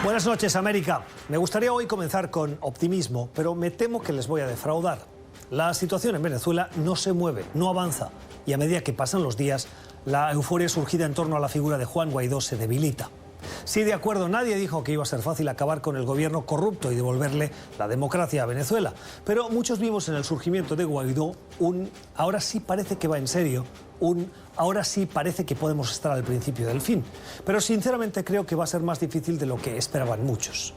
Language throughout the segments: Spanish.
Buenas noches, América. Me gustaría hoy comenzar con optimismo, pero me temo que les voy a defraudar. La situación en Venezuela no se mueve, no avanza, y a medida que pasan los días, la euforia surgida en torno a la figura de Juan Guaidó se debilita. Sí, de acuerdo, nadie dijo que iba a ser fácil acabar con el gobierno corrupto y devolverle la democracia a Venezuela, pero muchos vimos en el surgimiento de Guaidó ahora sí parece que va en serio, ahora sí parece que podemos estar al principio del fin. Pero sinceramente creo que va a ser más difícil de lo que esperaban muchos.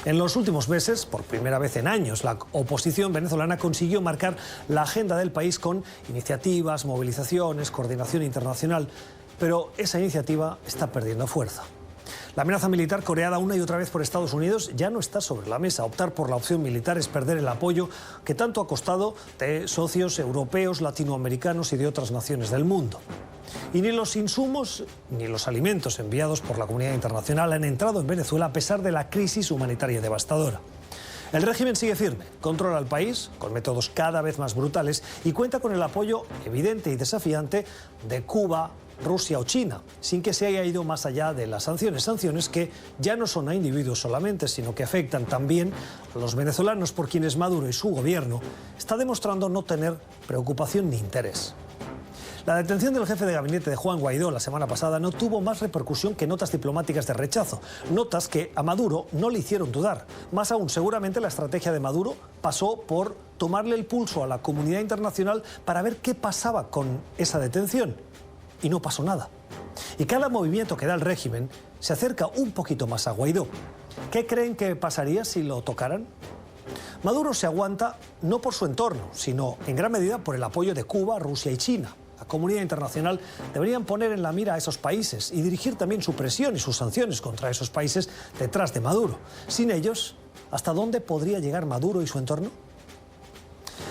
En los últimos meses, por primera vez en años, la oposición venezolana consiguió marcar la agenda del país con iniciativas, movilizaciones, coordinación internacional, pero esa iniciativa está perdiendo fuerza. La amenaza militar coreada una y otra vez por Estados Unidos ya no está sobre la mesa. Optar por la opción militar es perder el apoyo que tanto ha costado de socios europeos, latinoamericanos y de otras naciones del mundo. Y ni los insumos ni los alimentos enviados por la comunidad internacional han entrado en Venezuela a pesar de la crisis humanitaria devastadora. El régimen sigue firme, controla el país con métodos cada vez más brutales y cuenta con el apoyo evidente y desafiante de Cuba, Rusia o China, sin que se haya ido más allá de las sanciones que ya no son a individuos solamente, sino que afectan también a los venezolanos por quienes Maduro y su gobierno está demostrando no tener preocupación ni interés. La detención del jefe de gabinete de Juan Guaidó la semana pasada no tuvo más repercusión que notas diplomáticas de rechazo, notas que a Maduro no le hicieron dudar. Más aún, seguramente la estrategia de Maduro pasó por tomarle el pulso a la comunidad internacional para ver qué pasaba con esa detención. Y no pasó nada. Y cada movimiento que da el régimen se acerca un poquito más a Guaidó. ¿Qué creen que pasaría si lo tocaran? Maduro se aguanta no por su entorno, sino en gran medida por el apoyo de Cuba, Rusia y China. La comunidad internacional deberían poner en la mira a esos países y dirigir también su presión y sus sanciones contra esos países detrás de Maduro. Sin ellos, ¿hasta dónde podría llegar Maduro y su entorno?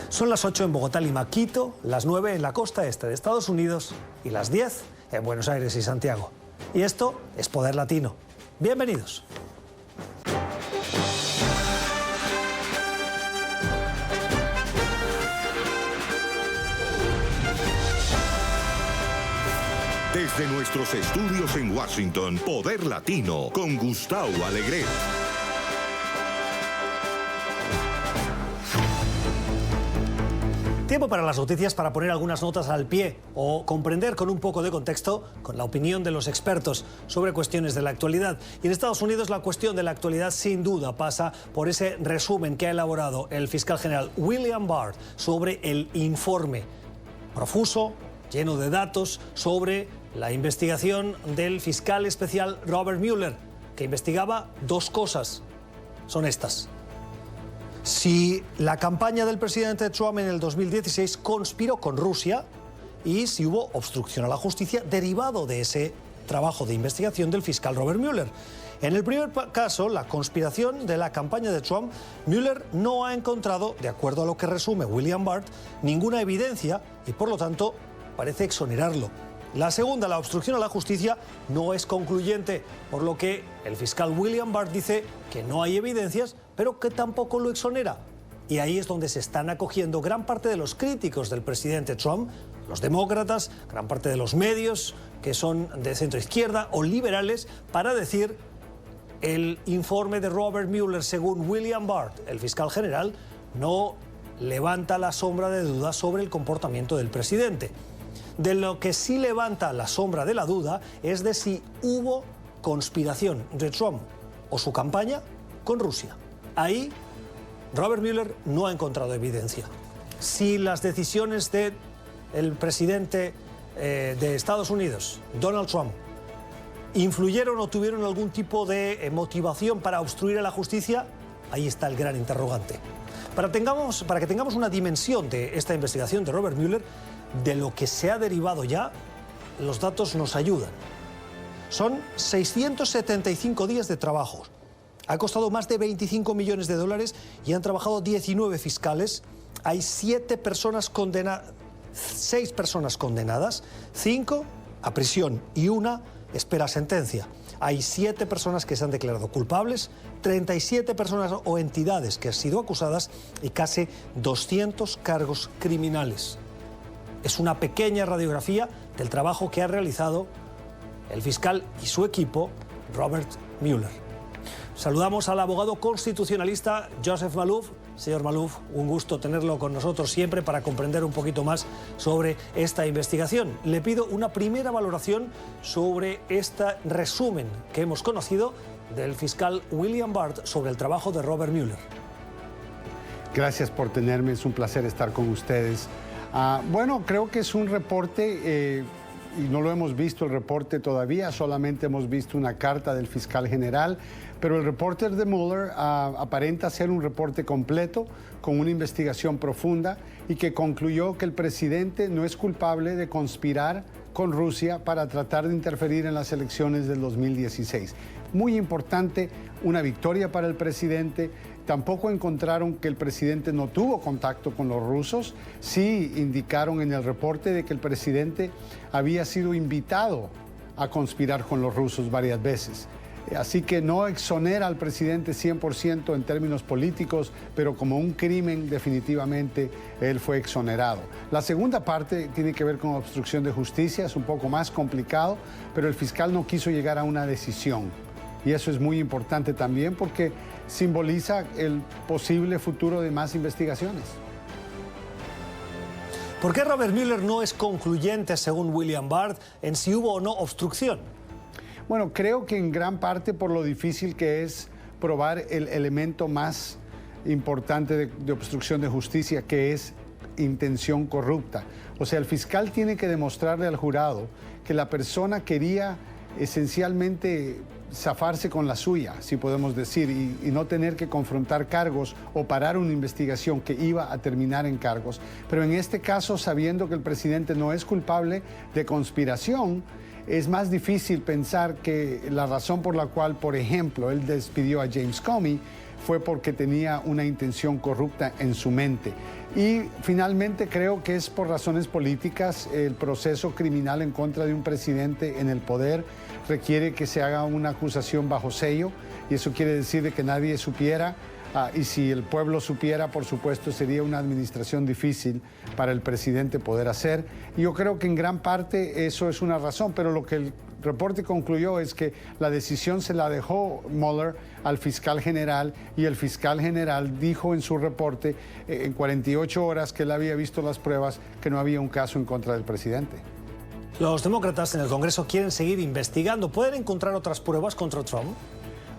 Son las 8 en Bogotá, Lima, Quito, las 9 en la costa este de Estados Unidos y las 10 en Buenos Aires y Santiago. Y esto es Poder Latino. Bienvenidos. Desde nuestros estudios en Washington, Poder Latino, con Gustavo Alegret. Tiempo para las noticias, para poner algunas notas al pie o comprender con un poco de contexto, con la opinión de los expertos sobre cuestiones de la actualidad. Y en Estados Unidos la cuestión de la actualidad sin duda pasa por ese resumen que ha elaborado el fiscal general William Barr sobre el informe profuso, lleno de datos, sobre la investigación del fiscal especial Robert Mueller, que investigaba dos cosas. Son estas: si la campaña del presidente Trump en el 2016 conspiró con Rusia y si hubo obstrucción a la justicia derivado de ese trabajo de investigación del fiscal Robert Mueller. En el primer caso, la conspiración de la campaña de Trump, Mueller no ha encontrado, de acuerdo a lo que resume William Barr, ninguna evidencia y por lo tanto parece exonerarlo. La segunda, la obstrucción a la justicia, no es concluyente, por lo que el fiscal William Barr dice que no hay evidencias, pero que tampoco lo exonera. Y ahí es donde se están acogiendo gran parte de los críticos del presidente Trump, los demócratas, gran parte de los medios que son de centro izquierda o liberales, para decir el informe de Robert Mueller, según William Barr, el fiscal general, no levanta la sombra de duda sobre el comportamiento del presidente. De lo que sí levanta la sombra de la duda es de si hubo conspiración de Trump o su campaña con Rusia. Ahí Robert Mueller no ha encontrado evidencia. Si las decisiones del presidente de Estados Unidos, Donald Trump, influyeron o tuvieron algún tipo de motivación para obstruir a la justicia, ahí está el gran interrogante. Para que tengamos una dimensión de esta investigación de Robert Mueller, de lo que se ha derivado ya, los datos nos ayudan. Son 675 días de trabajo. Ha costado más de 25 millones de dólares y han trabajado 19 fiscales. Hay 6 personas condenadas, 5 a prisión y 1 espera sentencia. Hay 7 personas que se han declarado culpables, 37 personas o entidades que han sido acusadas y casi 200 cargos criminales. Es una pequeña radiografía del trabajo que ha realizado el fiscal y su equipo, Robert Mueller. Saludamos al abogado constitucionalista Joseph Malouf. Señor Malouf, un gusto tenerlo con nosotros siempre para comprender un poquito más sobre esta investigación. Le pido una primera valoración sobre este resumen que hemos conocido del fiscal William Barr sobre el trabajo de Robert Mueller. Gracias por tenerme, es un placer estar con ustedes. Bueno, creo que es un reporte, y no lo hemos visto el reporte todavía, solamente hemos visto una carta del fiscal general, pero el reporte de Mueller aparenta ser un reporte completo, con una investigación profunda, y que concluyó que el presidente no es culpable de conspirar con Rusia para tratar de interferir en las elecciones del 2016. Muy importante, una victoria para el presidente. Tampoco encontraron que el presidente no tuvo contacto con los rusos. Sí indicaron en el reporte de que el presidente había sido invitado a conspirar con los rusos varias veces. Así que no exonera al presidente 100% en términos políticos, pero como un crimen definitivamente él fue exonerado. La segunda parte tiene que ver con obstrucción de justicia, es un poco más complicado, pero el fiscal no quiso llegar a una decisión. Y eso es muy importante también porque simboliza el posible futuro de más investigaciones. ¿Por qué Robert Mueller no es concluyente, según William Barr, en si hubo o no obstrucción? Bueno, creo que en gran parte por lo difícil que es probar el elemento más importante de obstrucción de justicia, que es intención corrupta. O sea, el fiscal tiene que demostrarle al jurado que la persona quería esencialmente zafarse con la suya, si podemos decir, y no tener que confrontar cargos o parar una investigación que iba a terminar en cargos. Pero en este caso, sabiendo que el presidente no es culpable de conspiración, es más difícil pensar que la razón por la cual, por ejemplo, él despidió a James Comey fue porque tenía una intención corrupta en su mente. Y finalmente creo que es por razones políticas. El proceso criminal en contra de un presidente en el poder requiere que se haga una acusación bajo sello, y eso quiere decir de que nadie supiera, y si el pueblo supiera, por supuesto, sería una administración difícil para el presidente poder hacer. Y yo creo que en gran parte eso es una razón, pero lo que el reporte concluyó es que la decisión se la dejó Mueller al fiscal general, y el fiscal general dijo en su reporte en 48 horas que él había visto las pruebas, que no había un caso en contra del presidente. Los demócratas en el Congreso quieren seguir investigando. ¿Pueden encontrar otras pruebas contra Trump?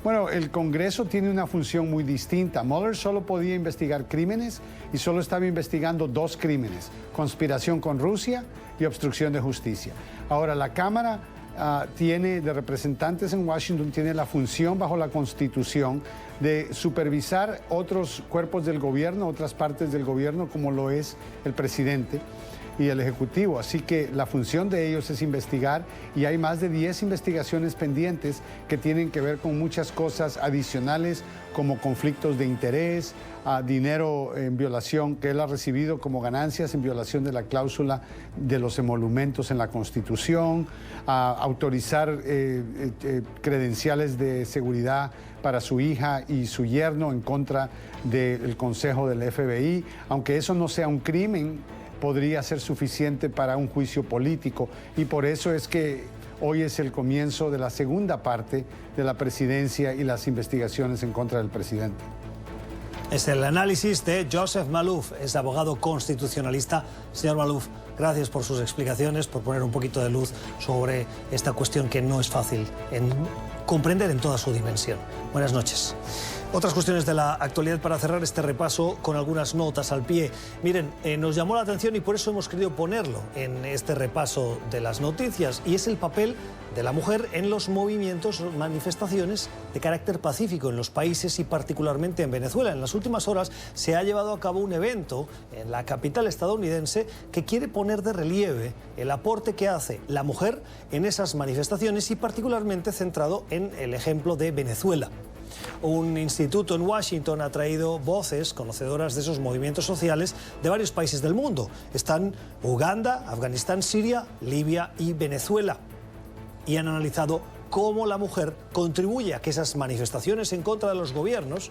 Bueno, el Congreso tiene una función muy distinta. Mueller solo podía investigar crímenes y solo estaba investigando 2 crímenes: conspiración con Rusia y obstrucción de justicia. Ahora, la Cámara de representantes en Washington tiene la función bajo la Constitución de supervisar otros cuerpos del gobierno, otras partes del gobierno, como lo es el presidente y el Ejecutivo. Así que la función de ellos es investigar, y hay más de 10 investigaciones pendientes que tienen que ver con muchas cosas adicionales, como conflictos de interés, dinero en violación que él ha recibido como ganancias en violación de la cláusula de los emolumentos en la Constitución, autorizar credenciales de seguridad para su hija y su yerno en contra del Consejo del FBI. Aunque eso no sea un crimen, podría ser suficiente para un juicio político, y por eso es que hoy es el comienzo de la segunda parte de la presidencia y las investigaciones en contra del presidente. Es el análisis de Joseph Malouf, es abogado constitucionalista. Señor Malouf, gracias por sus explicaciones, por poner un poquito de luz sobre esta cuestión que no es fácil en comprender en toda su dimensión. Buenas noches. Otras cuestiones de la actualidad para cerrar este repaso con algunas notas al pie. Miren, nos llamó la atención y por eso hemos querido ponerlo en este repaso de las noticias, y es el papel de la mujer en los movimientos, manifestaciones de carácter pacífico en los países y particularmente en Venezuela. En las últimas horas se ha llevado a cabo un evento en la capital estadounidense que quiere poner de relieve el aporte que hace la mujer en esas manifestaciones, y particularmente centrado en el ejemplo de Venezuela. Un instituto en Washington ha traído voces conocedoras de esos movimientos sociales de varios países del mundo. Están Uganda, Afganistán, Siria, Libia y Venezuela. Y han analizado cómo la mujer contribuye a que esas manifestaciones en contra de los gobiernos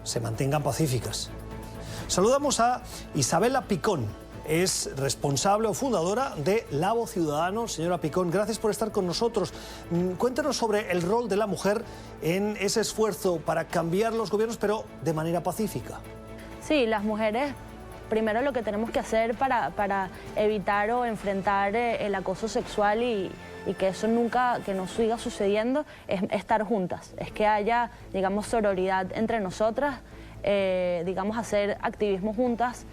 se mantengan pacíficas. Saludamos a Isabela Picón. es responsable o fundadora de Labo Ciudadano. Señora Picón, gracias por estar con nosotros. Cuéntenos sobre el rol de la mujer en ese esfuerzo para cambiar los gobiernos, pero de manera pacífica. Sí, las mujeres, primero lo que tenemos que hacer para evitar o enfrentar el acoso sexual y que eso nunca, que no siga sucediendo, es estar juntas, es que haya, digamos, sororidad entre nosotras, digamos, hacer activismo juntas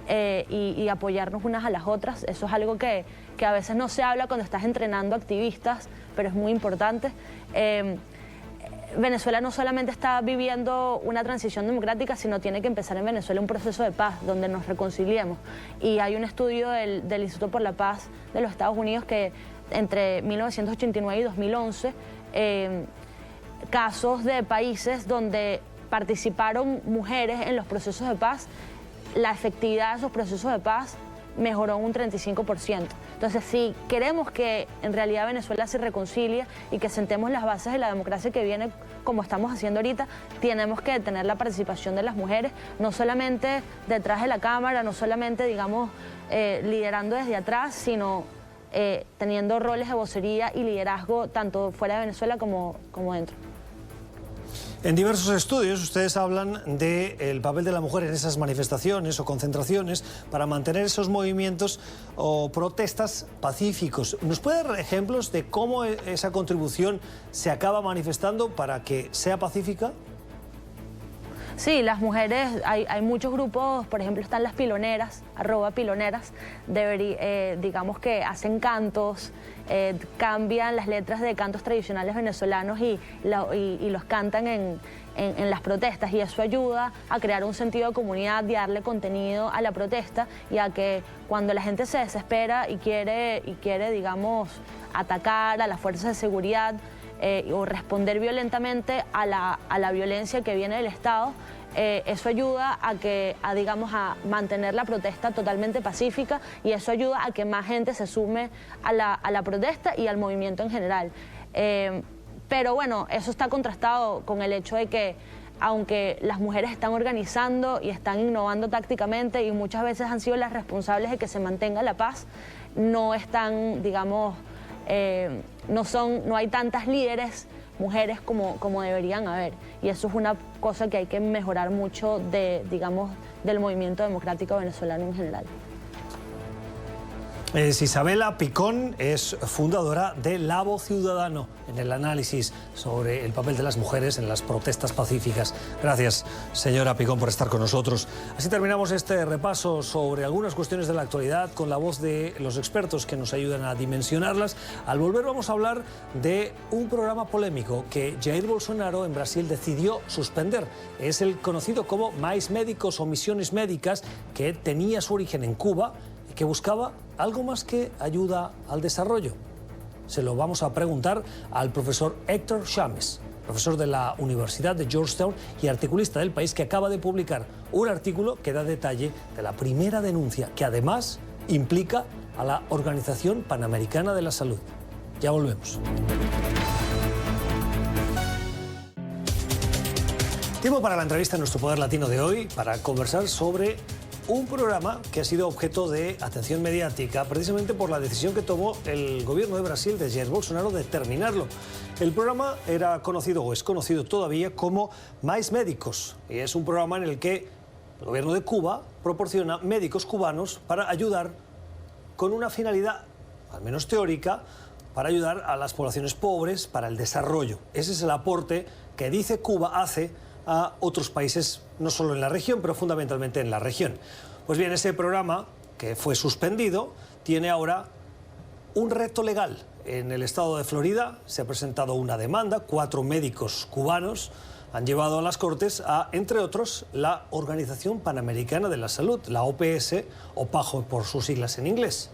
y apoyarnos unas a las otras. Eso es algo que a veces no se habla cuando estás entrenando activistas, pero es muy importante. Venezuela no solamente está viviendo una transición democrática, sino tiene que empezar en Venezuela un proceso de paz donde nos reconciliemos. Y hay un estudio del Instituto por la Paz de los Estados Unidos que entre 1989 y 2011, casos de países donde participaron mujeres en los procesos de paz, la efectividad de esos procesos de paz mejoró un 35%. Entonces, si queremos que en realidad Venezuela se reconcilie y que sentemos las bases de la democracia que viene como estamos haciendo ahorita, tenemos que tener la participación de las mujeres, no solamente detrás de la cámara, no solamente, digamos, liderando desde atrás, sino teniendo roles de vocería y liderazgo tanto fuera de Venezuela como dentro. En diversos estudios ustedes hablan del papel de la mujer en esas manifestaciones o concentraciones para mantener esos movimientos o protestas pacíficos. ¿Nos puede dar ejemplos de cómo esa contribución se acaba manifestando para que sea pacífica? Sí, las mujeres, hay muchos grupos, por ejemplo están las piloneras, @piloneras, digamos que hacen cantos, cambian las letras de cantos tradicionales venezolanos y los cantan en las protestas, y eso ayuda a crear un sentido de comunidad y darle contenido a la protesta, y a que cuando la gente se desespera y quiere, digamos, atacar a las fuerzas de seguridad, o responder violentamente a la violencia que viene del Estado, eso ayuda digamos, a mantener la protesta totalmente pacífica, y eso ayuda a que más gente se sume a la protesta y al movimiento en general. Pero bueno, eso está contrastado con el hecho de que aunque las mujeres están organizando y están innovando tácticamente y muchas veces han sido las responsables de que se mantenga la paz, no están, digamos, no hay tantas líderes mujeres como deberían haber, y eso es una cosa que hay que mejorar mucho digamos, del movimiento democrático venezolano en general. Isabela Picón es fundadora de Labo Ciudadano, en el análisis sobre el papel de las mujeres en las protestas pacíficas. Gracias, señora Picón, por estar con nosotros. Así terminamos este repaso sobre algunas cuestiones de la actualidad con la voz de los expertos que nos ayudan a dimensionarlas. Al volver vamos a hablar de un programa polémico que Jair Bolsonaro en Brasil decidió suspender. Es el conocido como Mais Médicos o Misiones Médicas, que tenía su origen en Cuba, que buscaba algo más que ayuda al desarrollo. Se lo vamos a preguntar al profesor Héctor Chames, profesor de la Universidad de Georgetown y articulista del País, que acaba de publicar un artículo que da detalle de la primera denuncia, que además implica a la Organización Panamericana de la Salud. Ya volvemos. Tiempo para la entrevista en nuestro Poder Latino de hoy, para conversar sobre un programa que ha sido objeto de atención mediática precisamente por la decisión que tomó el gobierno de Brasil de Jair Bolsonaro de terminarlo. El programa era conocido, o es conocido todavía, como Mais Médicos, y es un programa en el que el gobierno de Cuba proporciona médicos cubanos para ayudar con una finalidad, al menos teórica, para ayudar a las poblaciones pobres, para el desarrollo. Ese es el aporte que dice Cuba hace a otros países, no solo en la región, pero fundamentalmente en la región. Pues bien, ese programa, que fue suspendido, tiene ahora un reto legal. En el estado de Florida se ha presentado una demanda, 4 médicos cubanos han llevado a las Cortes a, entre otros, la Organización Panamericana de la Salud, la OPS, o PAHO por sus siglas en inglés.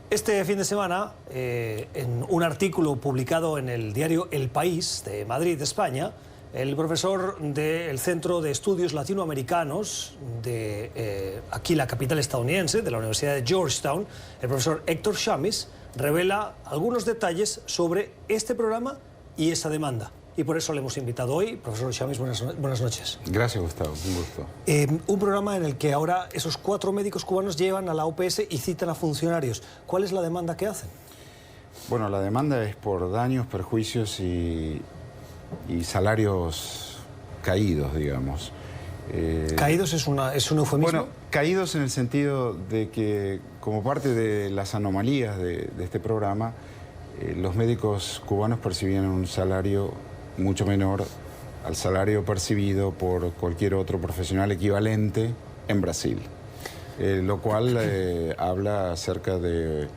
Este fin de semana, en un artículo publicado en el diario El País de Madrid, España, el profesor del Centro de Estudios Latinoamericanos de aquí la capital estadounidense, de la Universidad de Georgetown, el profesor Héctor Chames, revela algunos detalles sobre este programa y esa demanda. y por eso le hemos invitado hoy. Profesor Chamis, buenas noches. Gracias, Gustavo, un gusto. Un programa en el que ahora esos 4 médicos cubanos llevan a la OPS y citan a funcionarios. ¿Cuál es la demanda que hacen? Bueno, la demanda es por daños, perjuicios y salarios caídos, digamos. ¿Caídos es un eufemismo? Bueno, caídos en el sentido de que, como parte de las anomalías de este programa, los médicos cubanos percibían un salario mucho menor al salario percibido por cualquier otro profesional equivalente en Brasil, lo cual habla acerca de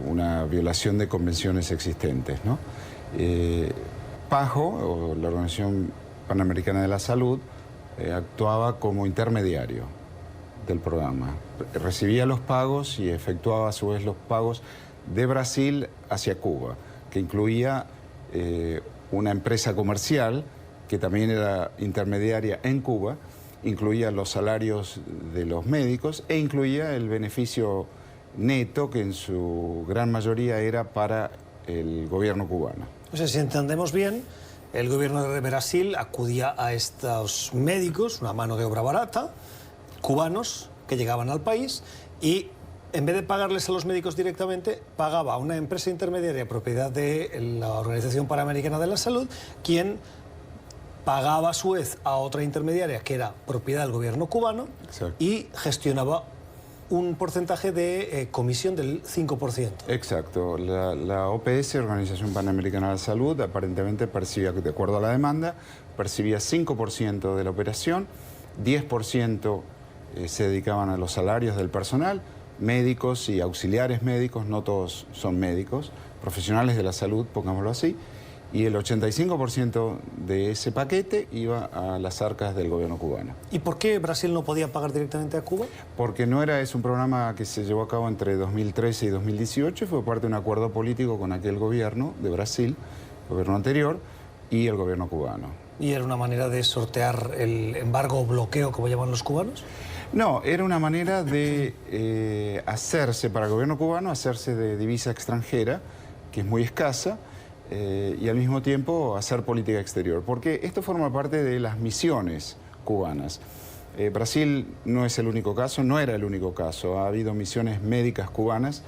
una violación de convenciones existentes, ¿no? PAHO, o la Organización Panamericana de la Salud, actuaba como intermediario del programa. Recibía los pagos y efectuaba a su vez los pagos de Brasil hacia Cuba, que incluía una empresa comercial que también era intermediaria en Cuba, incluía los salarios de los médicos e incluía el beneficio neto, que en su gran mayoría era para el gobierno cubano. O sea, si entendemos bien, el gobierno de Brasil acudía a estos médicos, una mano de obra barata, cubanos que llegaban al país, y en vez de pagarles a los médicos directamente, pagaba a una empresa intermediaria propiedad de la Organización Panamericana de la Salud, quien pagaba a su vez a otra intermediaria que era propiedad del gobierno cubano. Exacto. Y gestionaba un porcentaje de comisión del 5%. Exacto. La OPS, Organización Panamericana de la Salud, aparentemente percibía, de acuerdo a la demanda, percibía 5% de la operación, 10% se dedicaban a los salarios del personal, médicos y auxiliares médicos, no todos son médicos, profesionales de la salud, pongámoslo así, y el 85% de ese paquete iba a las arcas del gobierno cubano. ¿Y por qué Brasil no podía pagar directamente a Cuba? Porque es un programa que se llevó a cabo entre 2013 y 2018 y fue parte de un acuerdo político con aquel gobierno de Brasil, el gobierno anterior, y el gobierno cubano. ¿Y era una manera de sortear el embargo o bloqueo, como llaman los cubanos? No, era una manera de hacerse, para el gobierno cubano, hacerse de divisa extranjera, que es muy escasa, y al mismo tiempo hacer política exterior, porque esto forma parte de las misiones cubanas. Brasil no es el único caso, no era el único caso, ha habido misiones médicas cubanas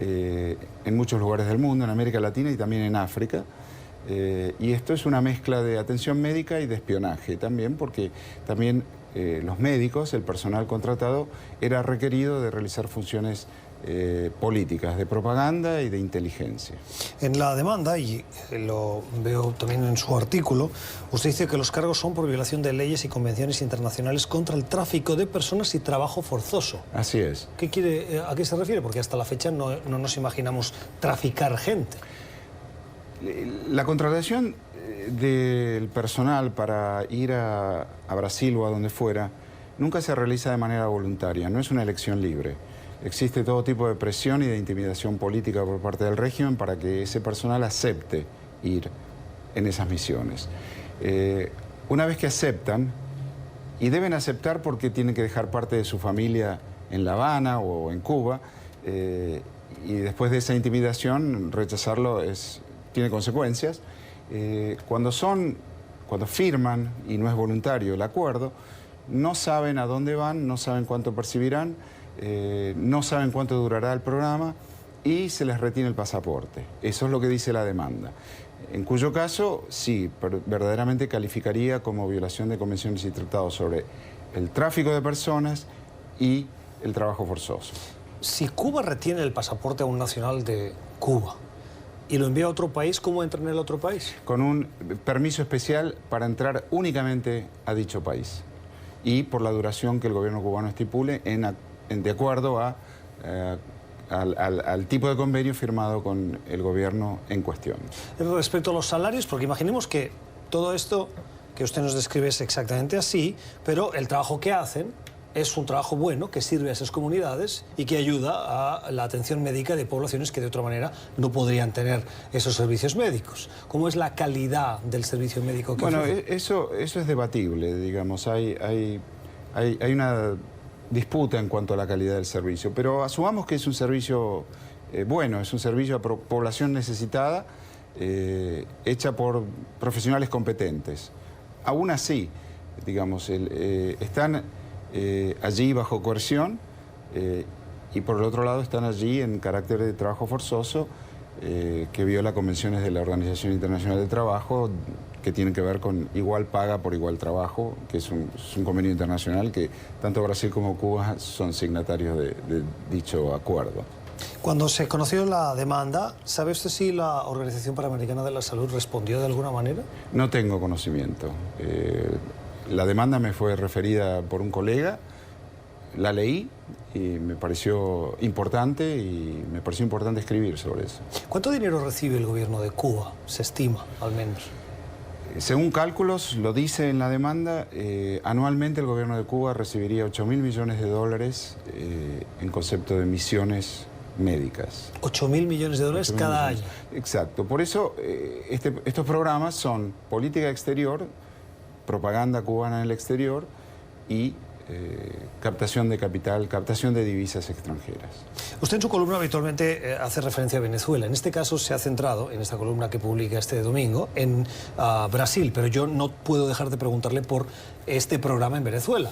en muchos lugares del mundo, en América Latina y también en África, y esto es una mezcla de atención médica y de espionaje también, porque también los médicos, el personal contratado, era requerido de realizar funciones políticas, de propaganda y de inteligencia. En la demanda, y lo veo también en su artículo, usted dice que los cargos son por violación de leyes y convenciones internacionales contra el tráfico de personas y trabajo forzoso. Así es. ¿A qué se refiere? Porque hasta la fecha no nos imaginamos traficar gente. La contratación del personal para ir a Brasil o a donde fuera nunca se realiza de manera voluntaria, no es una elección libre. Existe todo tipo de presión y de intimidación política por parte del régimen para que ese personal acepte ir en esas misiones. Una vez que aceptan, y deben aceptar porque tienen que dejar parte de su familia en La Habana o en Cuba, y después de esa intimidación, rechazarlo tiene consecuencias. Cuando firman, y no es voluntario el acuerdo, no saben a dónde van, no saben cuánto percibirán, no saben cuánto durará el programa y se les retiene el pasaporte. Eso es lo que dice la demanda. En cuyo caso, sí, verdaderamente calificaría como violación de convenciones y tratados sobre el tráfico de personas y el trabajo forzoso. Si Cuba retiene el pasaporte a un nacional de Cuba y lo envía a otro país, ¿cómo entra en el otro país? Con un permiso especial para entrar únicamente a dicho país y por la duración que el gobierno cubano estipule de acuerdo al tipo de convenio firmado con el gobierno en cuestión. Respecto a los salarios, porque imaginemos que todo esto que usted nos describe es exactamente así, pero el trabajo que hacen es un trabajo bueno que sirve a esas comunidades y que ayuda a la atención médica de poblaciones que de otra manera no podrían tener esos servicios médicos. ¿Cómo es la calidad del servicio médico que ofrece? Bueno, eso es debatible, digamos. Hay una disputa en cuanto a la calidad del servicio, pero asumamos que es un servicio bueno, es un servicio a población necesitada hecha por profesionales competentes. Aún así, digamos, están allí bajo coerción y por el otro lado están allí en carácter de trabajo forzoso que viola convenciones de la Organización Internacional del Trabajo que tienen que ver con igual paga por igual trabajo, que es un convenio internacional que tanto Brasil como Cuba son signatarios de dicho acuerdo. Cuando se conoció la demanda, ¿sabe usted si la Organización Panamericana de la Salud respondió de alguna manera? No tengo conocimiento. La demanda me fue referida por un colega, la leí y me pareció importante escribir sobre eso. ¿Cuánto dinero recibe el gobierno de Cuba? Se estima, al menos. Según cálculos, lo dice en la demanda, anualmente el gobierno de Cuba recibiría 8.000 millones de dólares en concepto de misiones médicas. 8.000 millones de dólares cada año. Exacto. Por eso estos programas son política exterior, propaganda cubana en el exterior y captación de capital, captación de divisas extranjeras. Usted en su columna habitualmente hace referencia a Venezuela. En este caso se ha centrado, en esta columna que publica este domingo, en Brasil, pero yo no puedo dejar de preguntarle por este programa en Venezuela.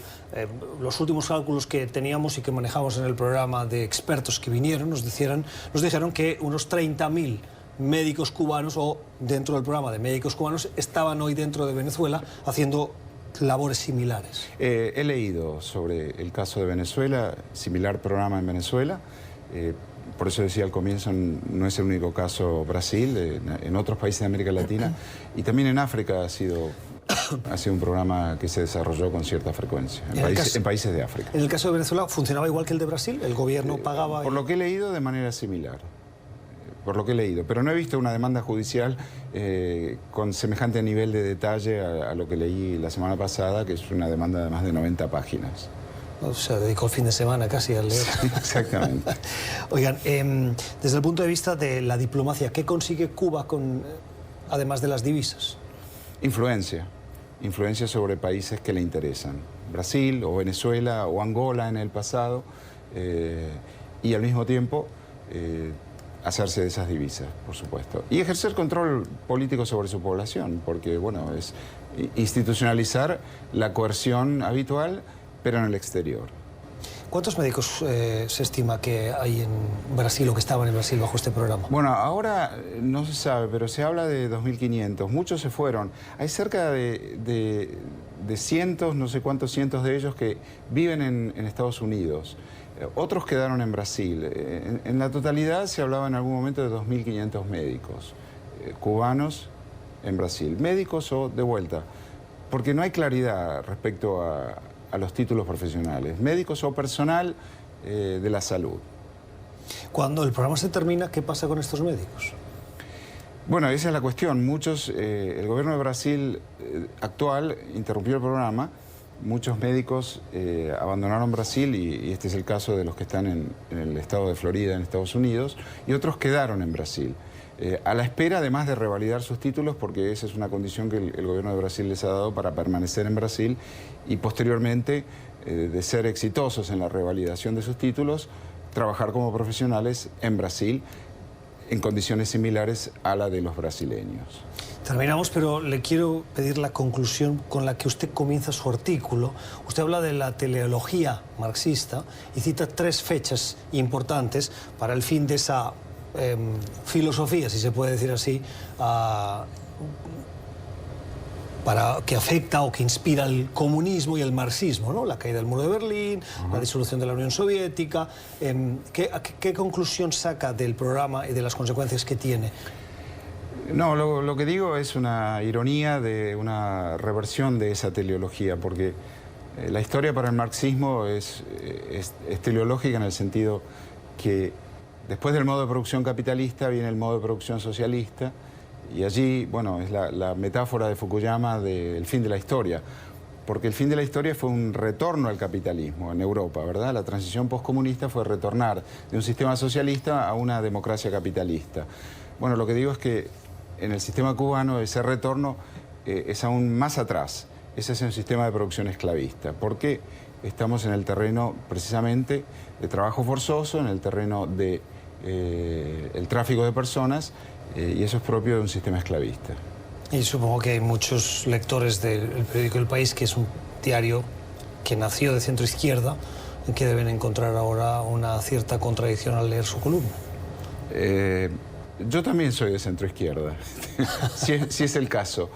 Los últimos cálculos que teníamos y que manejamos en el programa de expertos que vinieron nos dijeron que unos 30.000 médicos cubanos, o dentro del programa de médicos cubanos, estaban hoy dentro de Venezuela haciendo labores similares. He leído sobre el caso de Venezuela, similar programa en Venezuela. Por eso decía al comienzo, no es el único caso Brasil, en otros países de América Latina y también en África ha sido un programa que se desarrolló con cierta frecuencia, en países de África. ¿En el caso de Venezuela funcionaba igual que el de Brasil? ¿El gobierno pagaba? Por lo que he leído, de manera similar. Por lo que he leído, pero no he visto una demanda judicial con semejante nivel de detalle a lo que leí la semana pasada, que es una demanda de más de 90 páginas. O sea, dedicó el fin de semana casi a leer. Sí, exactamente. Oigan, desde el punto de vista de la diplomacia, ¿qué consigue Cuba además de las divisas? Influencia sobre países que le interesan. Brasil o Venezuela o Angola en el pasado y al mismo tiempo hacerse de esas divisas, por supuesto. Y ejercer control político sobre su población, porque, bueno, es institucionalizar la coerción habitual, pero en el exterior. ¿Cuántos médicos se estima que hay en Brasil o que estaban en Brasil bajo este programa? Bueno, ahora no se sabe, pero se habla de 2.500. Muchos se fueron. Hay cerca de cientos, no sé cuántos cientos de ellos que viven en Estados Unidos. Otros quedaron en Brasil. En la totalidad se hablaba en algún momento de 2.500 médicos cubanos en Brasil. Médicos o de vuelta, porque no hay claridad respecto a los títulos profesionales. Médicos o personal de la salud. Cuando el programa se termina, ¿qué pasa con estos médicos? Bueno, esa es la cuestión. El gobierno de Brasil actual interrumpió el programa. Muchos médicos abandonaron Brasil y este es el caso de los que están en el estado de Florida, en Estados Unidos, y otros quedaron en Brasil, a la espera además de revalidar sus títulos, porque esa es una condición que el gobierno de Brasil les ha dado para permanecer en Brasil y posteriormente, de ser exitosos en la revalidación de sus títulos, trabajar como profesionales en Brasil en condiciones similares a la de los brasileños. Terminamos, pero le quiero pedir la conclusión con la que usted comienza su artículo. Usted habla de la teleología marxista y cita 3 fechas importantes para el fin de esa filosofía, si se puede decir así, para que afecta o que inspira el comunismo y el marxismo, ¿no? La caída del muro de Berlín, la disolución de la Unión Soviética. ¿Qué conclusión saca del programa y de las consecuencias que tiene? No, lo que digo es una ironía de una reversión de esa teleología, porque la historia para el marxismo es teleológica en el sentido que después del modo de producción capitalista viene el modo de producción socialista, y allí, bueno, es la metáfora de Fukuyama del fin de la historia, porque el fin de la historia fue un retorno al capitalismo en Europa, ¿verdad? La transición postcomunista fue retornar de un sistema socialista a una democracia capitalista. Bueno, lo que digo es que en el sistema cubano ese retorno es aún más atrás. Ese es un sistema de producción esclavista, porque estamos en el terreno precisamente de trabajo forzoso, en el terreno de el tráfico de personas y eso es propio de un sistema esclavista. Y supongo que hay muchos lectores del periódico El País, que es un diario que nació de centro izquierda, que deben encontrar ahora una cierta contradicción al leer su columna. Yo también soy de centro izquierda, si es el caso.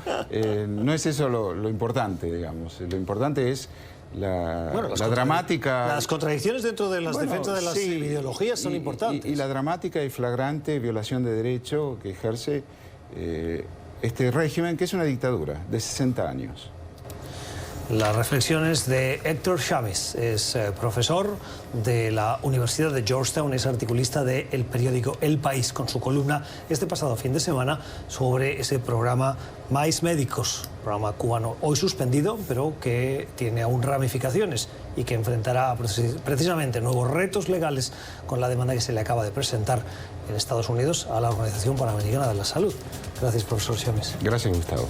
No es eso lo importante, digamos. Lo importante es la dramática... Las contradicciones dentro de las defensas de las ideologías son importantes. Y la dramática y flagrante violación de derecho que ejerce este régimen, que es una dictadura de 60 años. Las reflexiones de Héctor Chávez, es profesor de la Universidad de Georgetown, es articulista del periódico El País, con su columna este pasado fin de semana sobre ese programa Mais Médicos, programa cubano hoy suspendido, pero que tiene aún ramificaciones y que enfrentará precisamente nuevos retos legales con la demanda que se le acaba de presentar en Estados Unidos a la Organización Panamericana de la Salud. Gracias, profesor Chávez. Gracias, Gustavo.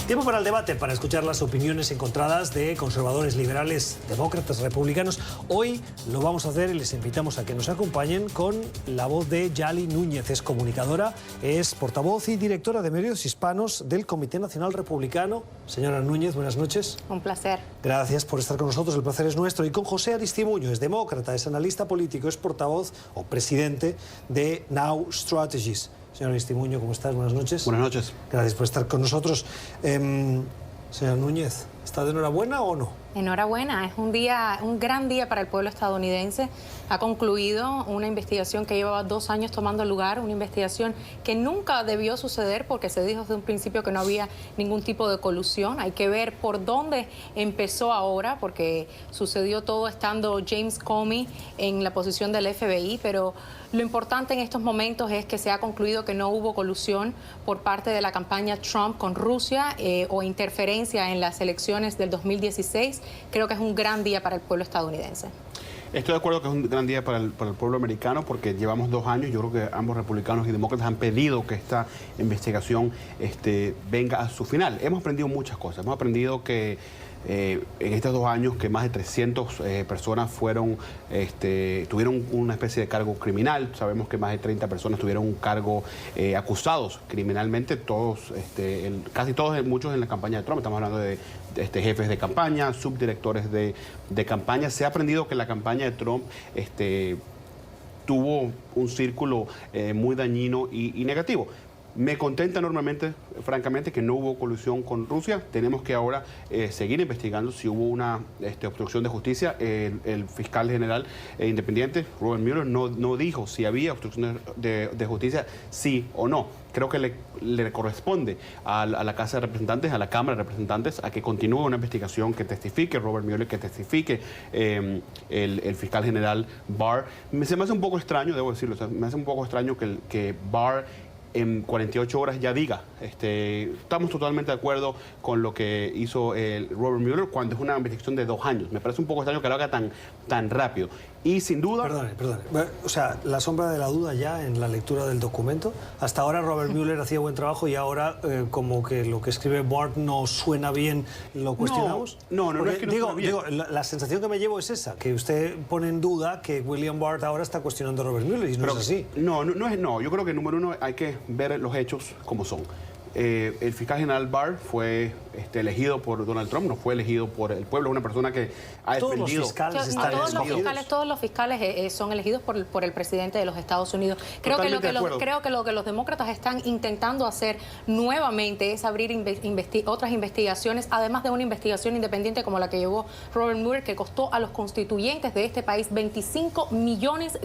Tiempo para el debate, para escuchar las opiniones encontradas de conservadores, liberales, demócratas, republicanos. Hoy lo vamos a hacer y les invitamos a que nos acompañen con la voz de Yali Núñez. Es comunicadora, es portavoz y directora de medios hispanos del Comité Nacional Republicano. Señora Núñez, buenas noches. Un placer. Gracias por estar con nosotros, el placer es nuestro. Y con José Aristimuño, es demócrata, es analista político, es portavoz o presidente de Now Strategies. Señor Aristimuño, ¿cómo estás? Buenas noches. Buenas noches. Gracias por estar con nosotros. Señor Núñez, ¿está de enhorabuena o no? Enhorabuena, es un gran día para el pueblo estadounidense. Ha concluido una investigación que llevaba 2 años tomando lugar, una investigación que nunca debió suceder porque se dijo desde un principio que no había ningún tipo de colusión. Hay que ver por dónde empezó ahora, porque sucedió todo estando James Comey en la posición del FBI, pero lo importante en estos momentos es que se ha concluido que no hubo colusión por parte de la campaña Trump con Rusia o interferencia en las elecciones del 2016. Creo que es un gran día para el pueblo estadounidense. Estoy de acuerdo que es un gran día para el pueblo americano porque llevamos 2 años. Yo creo que ambos republicanos y demócratas han pedido que esta investigación venga a su final. Hemos aprendido muchas cosas. Hemos aprendido que en estos 2 años que más de 300 personas tuvieron una especie de cargo criminal. Sabemos que más de 30 personas tuvieron un cargo acusados criminalmente, todos, casi todos, muchos en la campaña de Trump. Estamos hablando de jefes de campaña, subdirectores de campaña. Se ha aprendido que la campaña de Trump tuvo un círculo muy dañino y negativo. Me contenta enormemente, francamente, que no hubo colusión con Rusia. Tenemos que ahora seguir investigando si hubo una obstrucción de justicia. El fiscal general independiente, Robert Mueller, no dijo si había obstrucción de justicia, sí o no. Creo que le corresponde a la Casa de Representantes, a la Cámara de Representantes, a que continúe una investigación, que testifique Robert Mueller, que testifique el fiscal general Barr. Se me hace un poco extraño, debo decirlo, me hace un poco extraño que Barr en 48 horas ya diga, estamos totalmente de acuerdo con lo que hizo Robert Mueller cuando es una investigación de 2 años. Me parece un poco extraño que lo haga tan rápido. Y sin duda... Perdone. O sea, la sombra de la duda ya en la lectura del documento. Hasta ahora Robert Mueller hacía buen trabajo y ahora como que lo que escribe Barr no suena bien, ¿lo cuestionamos? No es que no suena bien. La sensación que me llevo es esa, que usted pone en duda que William Barr ahora está cuestionando a Robert Mueller y no es así. No, yo creo que número uno hay que ver los hechos como son. El fiscal general Barr fue elegido por Donald Trump, no fue elegido por el pueblo, es una persona que ha defendido... Todos los fiscales están escogidos. Todos los fiscales son elegidos por el presidente de los Estados Unidos. Creo que lo que los demócratas están intentando hacer nuevamente es abrir otras investigaciones, además de una investigación independiente como la que llevó Robert Mueller, que costó a los constituyentes de este país $25 millones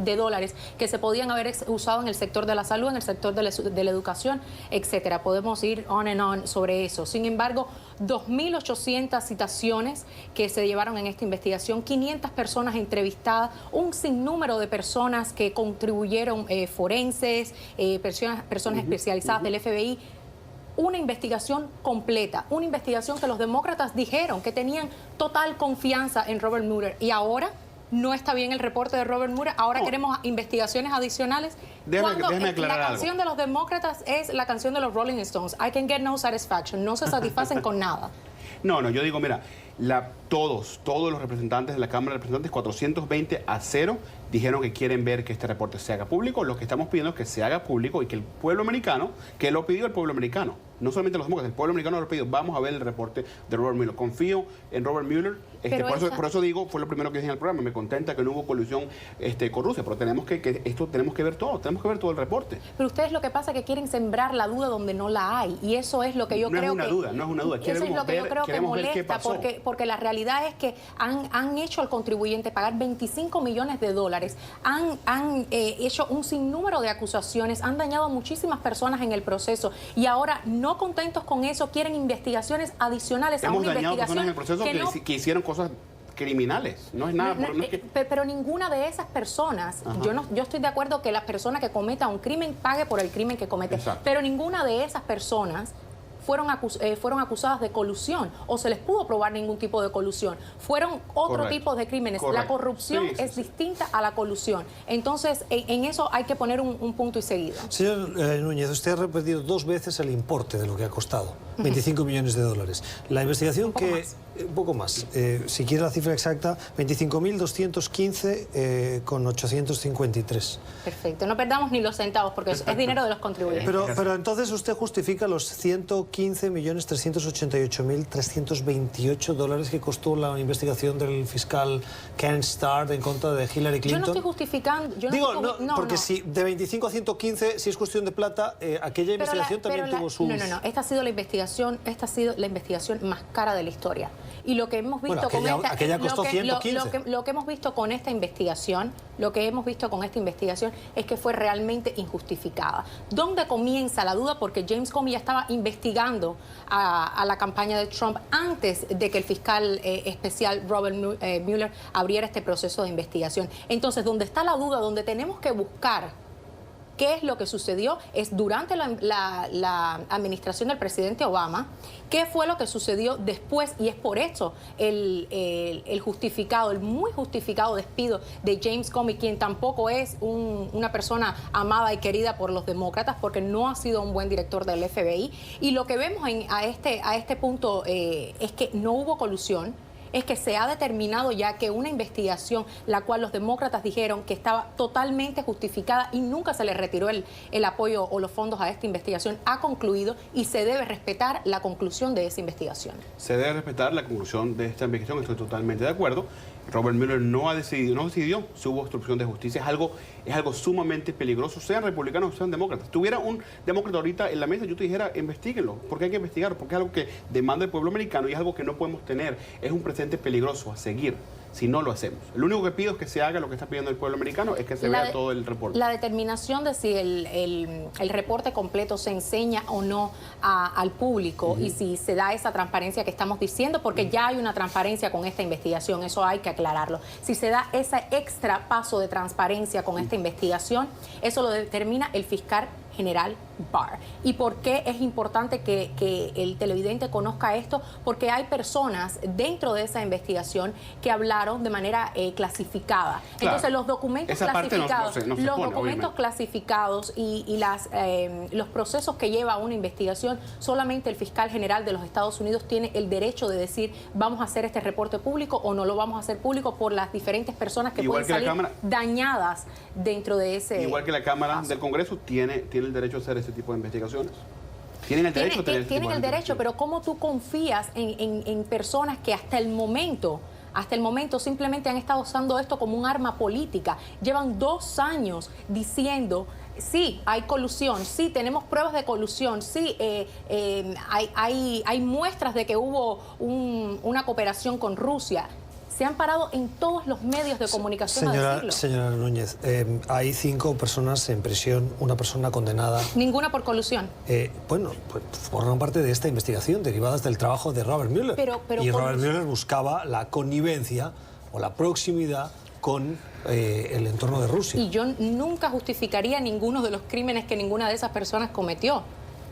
que se podían haber usado en el sector de la salud, en el sector de la educación, etcétera. Podemos ir on and on sobre eso. Sin embargo, 2.800 citaciones que se llevaron en esta investigación, 500 personas entrevistadas, un sinnúmero de personas que contribuyeron, forenses, personas especializadas del FBI. Una investigación completa, una investigación que los demócratas dijeron que tenían total confianza en Robert Mueller y ahora no está bien el reporte de Robert Mueller, ahora queremos investigaciones adicionales. Déjame aclarar la canción de los demócratas es la canción de los Rolling Stones, I can get no satisfaction, no se satisfacen con nada. No, yo digo, mira, todos los representantes de la Cámara de Representantes, 420-0, dijeron que quieren ver que este reporte se haga público. Lo que estamos pidiendo es que se haga público y que el pueblo americano, que lo pidió el pueblo americano, no solamente los demócratas, el pueblo americano lo pidió, vamos a ver el reporte de Robert Mueller. Confío en Robert Mueller, por eso digo, fue lo primero que dije en el programa, me contenta que no hubo colusión con Rusia, pero tenemos que ver todo el reporte. Pero ustedes lo que pasa es que quieren sembrar la duda donde no la hay, y eso es lo que yo creo que... No es una duda, eso es lo que yo creo que molesta, porque la realidad es que han hecho al contribuyente pagar 25 millones de dólares, han hecho un sinnúmero de acusaciones, han dañado a muchísimas personas en el proceso, y ahora, no contentos con eso, quieren investigaciones adicionales a una investigación personas en el proceso que hicieron cosas criminales, no es nada. Pero ninguna de esas personas, yo estoy de acuerdo que la persona que cometa un crimen pague por el crimen que comete, pero ninguna de esas personas fueron acusadas de colusión o se les pudo probar ningún tipo de colusión. Fueron otro tipo de crímenes. La corrupción es distinta a la colusión. Entonces, en eso hay que poner un punto y seguido. Señor Núñez, usted ha repetido 2 veces el importe de lo que ha costado, 25 millones de dólares. La investigación un poco más, si quiere la cifra exacta, 25.215 con 853. Perfecto, no perdamos ni los centavos porque es dinero de los contribuyentes. Pero entonces usted justifica los 115.388.328 dólares que costó la investigación del fiscal Ken Starr en contra de Hillary Clinton. Yo no estoy justificando... porque si de 25 a 115, si es cuestión de plata, aquella investigación también tuvo sus... No, esta ha sido la investigación más cara de la historia. Y lo que hemos visto aquella costó 115. Lo que hemos visto con esta investigación, es que fue realmente injustificada. ¿Dónde comienza la duda? Porque James Comey ya estaba investigando a la campaña de Trump antes de que el fiscal especial Robert Mueller abriera este proceso de investigación. Entonces, donde está la duda, donde tenemos que buscar qué es lo que sucedió, es durante la administración del presidente Obama, qué fue lo que sucedió después, y es por eso el muy justificado despido de James Comey, quien tampoco es una persona amada y querida por los demócratas, porque no ha sido un buen director del FBI. Y lo que vemos a este punto es que no hubo colusión, es que se ha determinado ya que una investigación, la cual los demócratas dijeron que estaba totalmente justificada y nunca se le retiró el apoyo o los fondos a esta investigación, ha concluido, y se debe respetar la conclusión de esa investigación. Se debe respetar la conclusión de esta investigación, estoy totalmente de acuerdo. Robert Mueller no decidió si hubo obstrucción de justicia. Es algo sumamente peligroso, sean republicanos o sean demócratas. Si tuviera un demócrata ahorita en la mesa, yo te dijera, investíguenlo, porque hay que investigarlo, porque es algo que demanda el pueblo americano y es algo que no podemos tener. Es un precedente peligroso a seguir si no lo hacemos. Lo único que pido es que se haga lo que está pidiendo el pueblo americano, es que se vea todo el reporte. La determinación de si el reporte completo se enseña o no al público, y si se da esa transparencia que estamos diciendo, porque ya hay una transparencia con esta investigación, eso hay que aclararlo. Si se da ese extra paso de transparencia con esta investigación, eso lo determina el fiscal general Barr. ¿Y por qué es importante que el televidente conozca esto? Porque hay personas dentro de esa investigación que hablaron de manera clasificada. Claro. Entonces, los documentos clasificados y los procesos que lleva una investigación, solamente el fiscal general de los Estados Unidos tiene el derecho de decir, vamos a hacer este reporte público o no lo vamos a hacer público, por las diferentes personas que pueden salir dañadas dentro de ese... Igual que la Cámara del Congreso tiene el derecho a hacer ese tipo de investigaciones. Tienen el derecho. Tienen el derecho, pero ¿cómo tú confías en personas que hasta el momento simplemente han estado usando esto como un arma política? Llevan 2 años diciendo, sí, hay colusión, sí, tenemos pruebas de colusión, sí, hay muestras de que hubo una cooperación con Rusia. Se han parado en todos los medios de comunicación a decirlo. Señora Núñez, hay 5 personas en prisión, una persona condenada. Ninguna por colusión. Pues forman parte de esta investigación, derivadas del trabajo de Robert Mueller. Y Robert Mueller buscaba la connivencia o la proximidad con el entorno de Rusia. Y yo nunca justificaría ninguno de los crímenes que ninguna de esas personas cometió.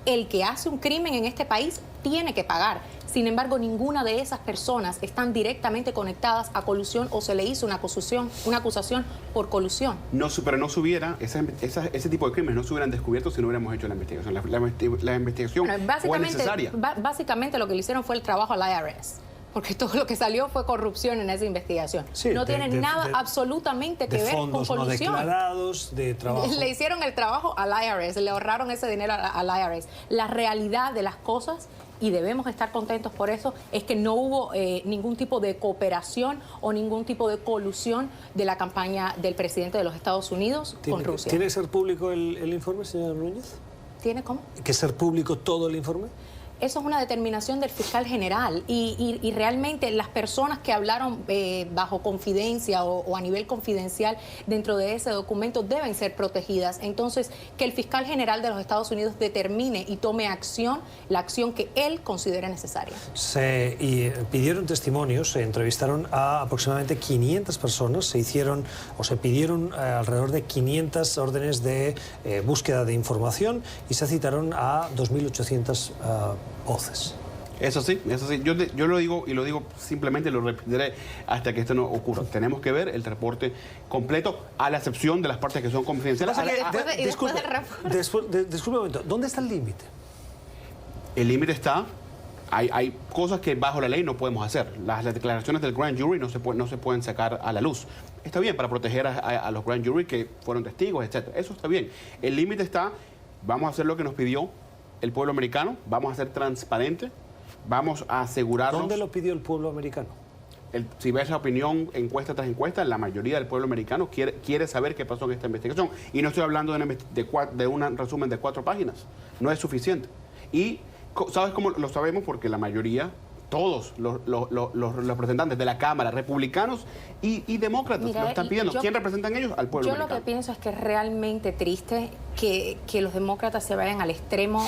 El que hace un crimen en este país tiene que pagar. Sin embargo, ninguna de esas personas están directamente conectadas a colusión o se le hizo una acusación por colusión. No, pero no se hubiera, ese tipo de crímenes no se hubieran descubierto si no hubiéramos hecho la investigación. La investigación fue necesaria. Básicamente lo que le hicieron fue el trabajo al IRS. Porque todo lo que salió fue corrupción en esa investigación. Sí, no tiene nada absolutamente que ver con colusión. No declarados, de trabajo. Le hicieron el trabajo al IRS, le ahorraron ese dinero al IRS. La realidad de las cosas, y debemos estar contentos por eso, es que no hubo ningún tipo de cooperación o ningún tipo de colusión de la campaña del presidente de los Estados Unidos con Rusia. ¿Tiene que ser público el informe, señor Núñez? ¿Tiene cómo? ¿Que ser público todo el informe? Eso es una determinación del fiscal general y realmente las personas que hablaron bajo confidencia o a nivel confidencial dentro de ese documento deben ser protegidas. Entonces, que el fiscal general de los Estados Unidos determine y tome acción, la acción que él considere necesaria. Se pidieron testimonios, se entrevistaron a aproximadamente 500 personas, se pidieron alrededor de 500 órdenes de búsqueda de información y se citaron a 2.800 voces. Eso sí. Yo lo digo y lo digo simplemente, lo repetiré hasta que esto no ocurra. Tenemos que ver el reporte completo, a la excepción de las partes que son confidenciales. Disculpe un momento, ¿dónde está el límite? El límite está... Hay cosas que bajo la ley no podemos hacer. Las declaraciones del grand jury no se pueden sacar a la luz. Está bien para proteger a los grand jury que fueron testigos, etc. Eso está bien. El límite está, vamos a hacer lo que nos pidió el pueblo americano, vamos a ser transparentes, vamos a asegurarnos... ¿Dónde lo pidió el pueblo americano? Si ves la opinión encuesta tras encuesta, la mayoría del pueblo americano quiere saber qué pasó en esta investigación. Y no estoy hablando de un resumen de 4 páginas. No es suficiente. Y ¿sabes cómo lo sabemos? Porque la mayoría, todos los representantes de la Cámara, republicanos y demócratas, lo están pidiendo. ¿Quién representan ellos? Al pueblo americano. Yo lo que pienso es que es realmente triste que los demócratas se vayan al extremo,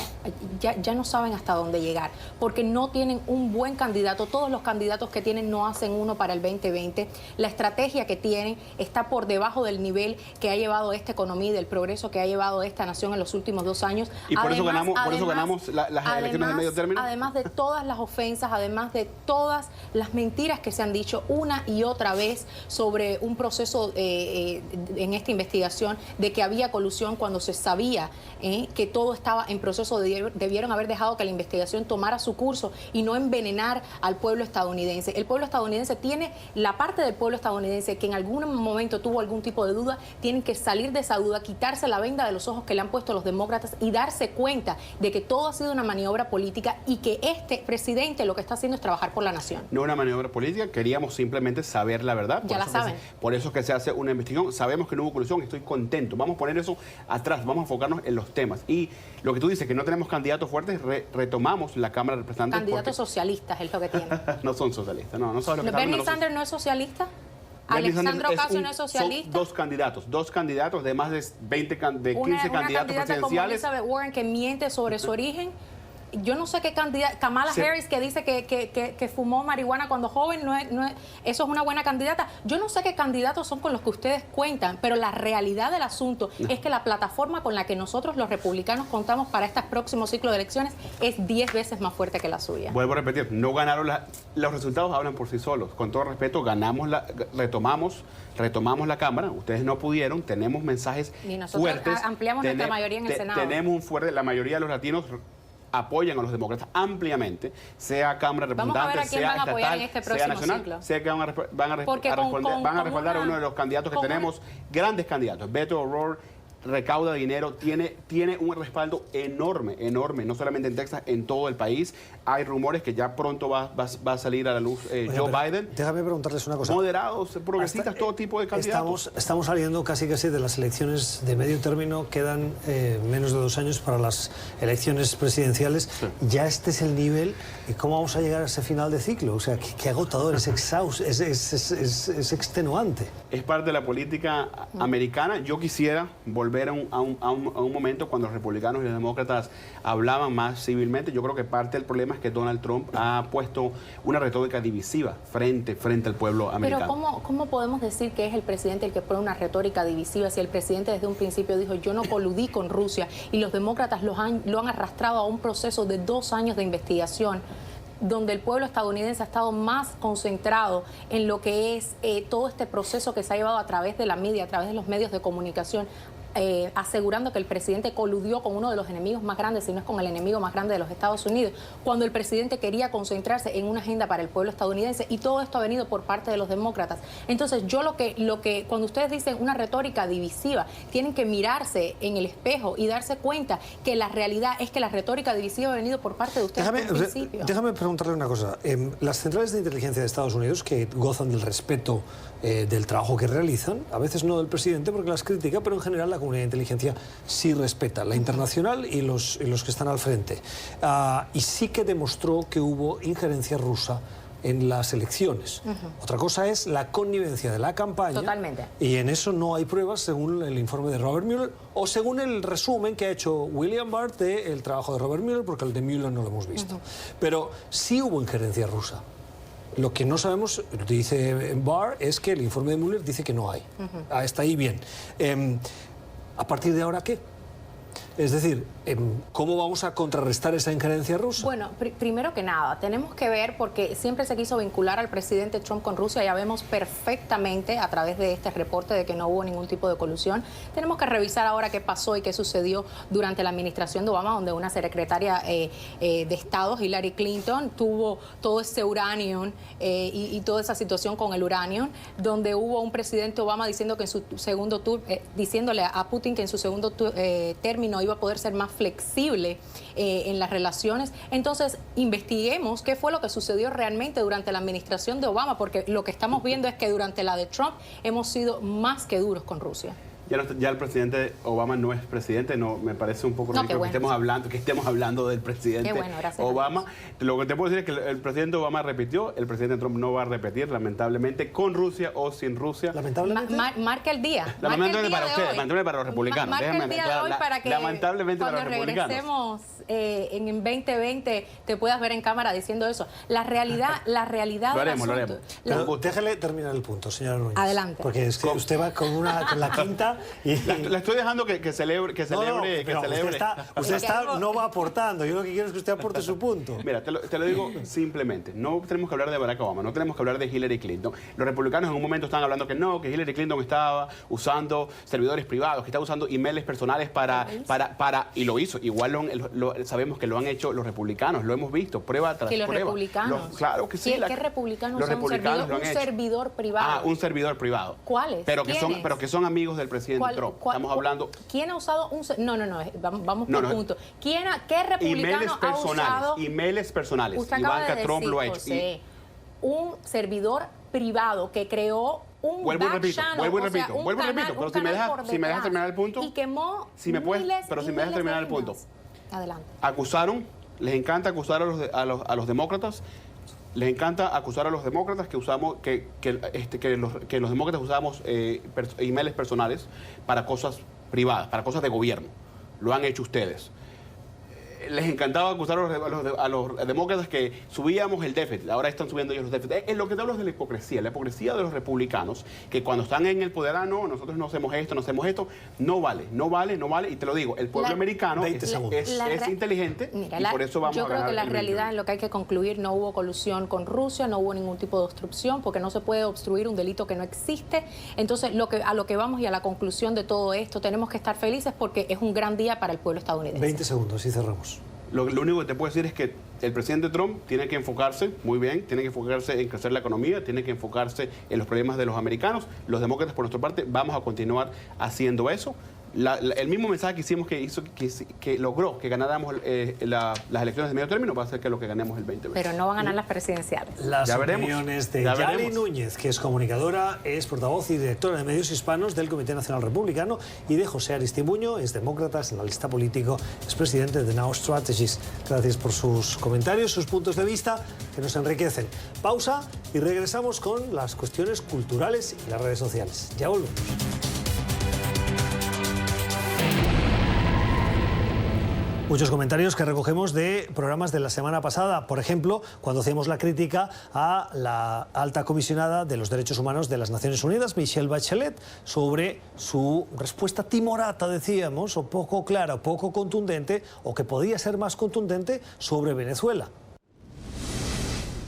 ya no saben hasta dónde llegar, porque no tienen un buen candidato. Todos los candidatos que tienen no hacen uno para el 2020. La estrategia que tienen está por debajo del nivel que ha llevado esta economía y del progreso que ha llevado esta nación en los últimos 2 años. Y por eso ganamos las elecciones de medio término. Además de todas las ofensas, además de todas las mentiras que se han dicho una y otra vez sobre un proceso en esta investigación de que había colusión cuando se sabía que todo estaba en proceso, debieron haber dejado que la investigación tomara su curso y no envenenar al pueblo estadounidense. El pueblo estadounidense tiene, la parte del pueblo estadounidense que en algún momento tuvo algún tipo de duda, tienen que salir de esa duda, quitarse la venda de los ojos que le han puesto los demócratas y darse cuenta de que todo ha sido una maniobra política y que este presidente lo que está haciendo es trabajar por la nación. No una maniobra política, queríamos simplemente saber la verdad. Ya la saben. Por eso es que se hace una investigación. Sabemos que no hubo colusión, estoy contento. Vamos a poner eso atrás, vamos a enfocarnos en los temas. Y lo que tú dices, que no tenemos candidatos fuertes, retomamos la Cámara de Representantes. Candidatos socialistas es lo que tienen. No son socialistas, no saben lo que ¿Bernie Sanders no es socialista? ¿Alexandra Ocasio no es socialista? Son dos candidatos de más de 15 candidatos presidenciales. Como Elizabeth Warren que miente sobre su origen. Yo no sé qué candidata, Kamala Harris que dice que fumó marihuana cuando joven, eso es una buena candidata. Yo no sé qué candidatos son con los que ustedes cuentan, pero la realidad del asunto es que la plataforma con la que nosotros los republicanos contamos para este próximo ciclo de elecciones es 10 veces más fuerte que la suya. Vuelvo a repetir, no ganaron los resultados hablan por sí solos. Con todo respeto, retomamos la Cámara, ustedes no pudieron, tenemos mensajes y nosotros fuertes. Ampliamos nuestra mayoría en el Senado. Tenemos un fuerte, la mayoría de los latinos apoyan a los demócratas ampliamente, sea Cámara de Representantes, sea estatal, apoyar en este sea nacional, ciclo. sea que van a respaldar a uno de los candidatos que tenemos, grandes candidatos. Beto O'Rourke recauda dinero, tiene un respaldo enorme, no solamente en Texas, en todo el país. Hay rumores que ya pronto va a salir a la luz Joe Biden. Déjame preguntarles una cosa. Moderados, progresistas, todo tipo de candidatos. Estamos saliendo casi de las elecciones de medio término, quedan menos de 2 años para las elecciones presidenciales. Sí. Ya este es el nivel. ¿Y cómo vamos a llegar a ese final de ciclo? O sea, qué agotador, es extenuante. Es parte de la política americana. Yo quisiera volver volver a un momento cuando los republicanos y los demócratas hablaban más civilmente. Yo creo que parte del problema es que Donald Trump ha puesto una retórica divisiva frente al pueblo americano. Pero ¿cómo podemos decir que es el presidente el que pone una retórica divisiva si el presidente desde un principio dijo yo no coludí con Rusia y los demócratas lo han arrastrado a un proceso de 2 años de investigación donde el pueblo estadounidense ha estado más concentrado en lo que es todo este proceso que se ha llevado a través de la media, a través de los medios de comunicación, asegurando que el presidente coludió con uno de los enemigos más grandes, si no es con el enemigo más grande de los Estados Unidos, cuando el presidente quería concentrarse en una agenda para el pueblo estadounidense, y todo esto ha venido por parte de los demócratas. Entonces yo lo que cuando ustedes dicen una retórica divisiva, tienen que mirarse en el espejo y darse cuenta que la realidad es que la retórica divisiva ha venido por parte de ustedes desde el principio. Déjame preguntarle una cosa. Las centrales de inteligencia de Estados Unidos, que gozan del respeto del trabajo que realizan, a veces no del presidente porque las critica, pero en general la comunidad de inteligencia sí respeta, la internacional y los que están al frente. Y sí que demostró que hubo injerencia rusa en las elecciones. Otra cosa es la connivencia de la campaña. Totalmente. Y en eso no hay pruebas según el informe de Robert Mueller o según el resumen que ha hecho William Barr del trabajo de Robert Mueller, porque el de Mueller no lo hemos visto. Pero sí hubo injerencia rusa. Lo que no sabemos, dice Barr, es que el informe de Mueller dice que no hay. Está ahí bien. ¿A partir de ahora qué? Es decir, ¿cómo vamos a contrarrestar esa injerencia rusa? Bueno, primero que nada, tenemos que ver, porque siempre se quiso vincular al presidente Trump con Rusia, ya vemos perfectamente a través de este reporte de que no hubo ningún tipo de colusión. Tenemos que revisar ahora qué pasó y qué sucedió durante la administración de Obama, donde una secretaria de Estado, Hillary Clinton, tuvo todo ese uranio y toda esa situación con el uranio, donde hubo un presidente Obama diciendo que en su segundo diciéndole a Putin que en su segundo término iba a poder ser más flexible en las relaciones. Entonces, investiguemos qué fue lo que sucedió realmente durante la administración de Obama, porque lo que estamos viendo es que durante la de Trump hemos sido más que duros con Rusia. Ya el presidente Obama no es presidente, no me parece un poco ridículo que estemos hablando del presidente Obama. Lo que te puedo decir es que el presidente Obama repitió, el presidente Trump no va a repetir, lamentablemente, con Rusia o sin Rusia. Lamentablemente. Marca el día. Lamentablemente para ustedes, lamentablemente para los republicanos. Marca el día de hoy para que lamentablemente cuando para los republicanos. regresemos en 2020 te puedas ver en cámara diciendo eso. La realidad lo haremos. Pero déjale terminar el punto, señora Núñez. Adelante. Porque es que usted va con la quinta y... La estoy dejando que celebre. Usted no va aportando. Yo lo que quiero es que usted aporte su punto. Mira, te lo digo simplemente. No tenemos que hablar de Barack Obama, no tenemos que hablar de Hillary Clinton. Los republicanos en un momento estaban hablando que Hillary Clinton estaba usando servidores privados, que estaba usando emails personales y lo hizo. Igual sabemos que lo han hecho los republicanos, lo hemos visto, prueba tras prueba. ¿Que los republicanos? Claro que sí. ¿Qué republicanos los usan republicanos un servidor privado? Un servidor privado. ¿Cuáles? Pero que son amigos del presidente Trump. Estamos hablando... ¿Quién ha usado un... No, vamos por punto. ¿Qué republicano ha usado... Emails personales. Usted acaba Ivanka de Trump decir, lo ha hecho. José, un servidor privado que creó un vuelvo y repito, pero si me dejas terminar el punto... Y quemó pero si me dejas terminar el punto. Adelante. Les encanta acusar a los demócratas. Les encanta acusar a los demócratas que usamos que los demócratas usamos emails personales para cosas privadas, para cosas de gobierno. Lo han hecho ustedes. Les encantaba acusar a los demócratas que subíamos el déficit, ahora están subiendo ellos los déficits. Es lo que te hablo de la hipocresía de los republicanos, que cuando están en el poder, no, nosotros no hacemos esto, no vale. Y te lo digo, el pueblo americano es inteligente y por eso vamos a ganar. Yo creo que la realidad, en lo que hay que concluir, no hubo colusión con Rusia, no hubo ningún tipo de obstrucción, porque no se puede obstruir un delito que no existe. Entonces, a lo que vamos y a la conclusión de todo esto, tenemos que estar felices porque es un gran día para el pueblo estadounidense. 20 segundos y cerramos. Lo único que te puedo decir es que el presidente Trump tiene que enfocarse, muy bien, tiene que enfocarse en crecer la economía, tiene que enfocarse en los problemas de los americanos. Los demócratas, por nuestra parte, vamos a continuar haciendo eso. El mismo mensaje que hicimos que logró que ganáramos las elecciones de medio término va a ser que lo que ganemos el 2020. Pero no van a ganar las presidenciales. Las opiniones de Yali Núñez, que es comunicadora, es portavoz y directora de medios hispanos del Comité Nacional Republicano, y de José Aristibuño, es demócrata, es analista político, es presidente de Now Strategies. Gracias por sus comentarios, sus puntos de vista, que nos enriquecen. Pausa y regresamos con las cuestiones culturales y las redes sociales. Ya volvemos. Muchos comentarios que recogemos de programas de la semana pasada. Por ejemplo, cuando hacíamos la crítica a la alta comisionada de los derechos humanos de las Naciones Unidas, Michelle Bachelet, sobre su respuesta timorata, decíamos, o poco clara, o poco contundente, o que podía ser más contundente sobre Venezuela.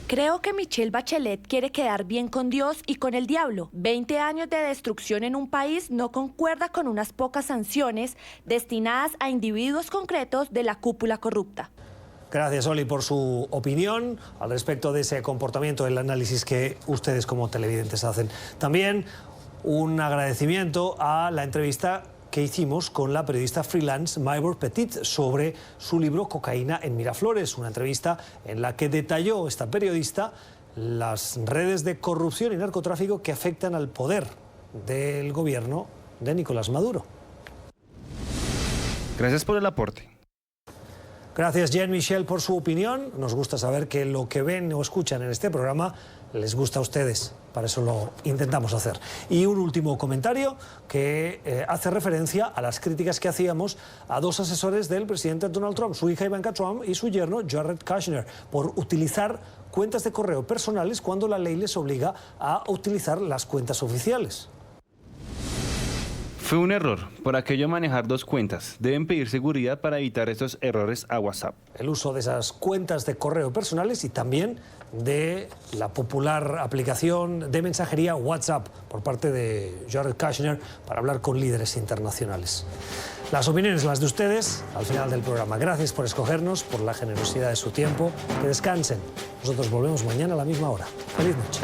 Creo que Michelle Bachelet quiere quedar bien con Dios y con el diablo. 20 años de destrucción en un país no concuerda con unas pocas sanciones destinadas a individuos concretos de la cúpula corrupta. Gracias, Oli, por su opinión al respecto de ese comportamiento, el análisis que ustedes como televidentes hacen. También un agradecimiento a la entrevista que hicimos con la periodista freelance Maybor Petit sobre su libro Cocaína en Miraflores, una entrevista en la que detalló esta periodista las redes de corrupción y narcotráfico que afectan al poder del gobierno de Nicolás Maduro. Gracias por el aporte. Gracias, Jean-Michel, por su opinión. Nos gusta saber que lo que ven o escuchan en este programa les gusta a ustedes. Para eso lo intentamos hacer. Y un último comentario que hace referencia a las críticas que hacíamos a dos asesores del presidente Donald Trump, su hija Ivanka Trump y su yerno Jared Kushner, por utilizar cuentas de correo personales cuando la ley les obliga a utilizar las cuentas oficiales. Fue un error, por aquello manejar dos cuentas. Deben pedir seguridad para evitar estos errores a WhatsApp. El uso de esas cuentas de correo personales y también de la popular aplicación de mensajería WhatsApp por parte de Jared Kushner para hablar con líderes internacionales. Las opiniones, las de ustedes, al final del programa. Gracias por escogernos, por la generosidad de su tiempo. Que descansen. Nosotros volvemos mañana a la misma hora. Feliz noche.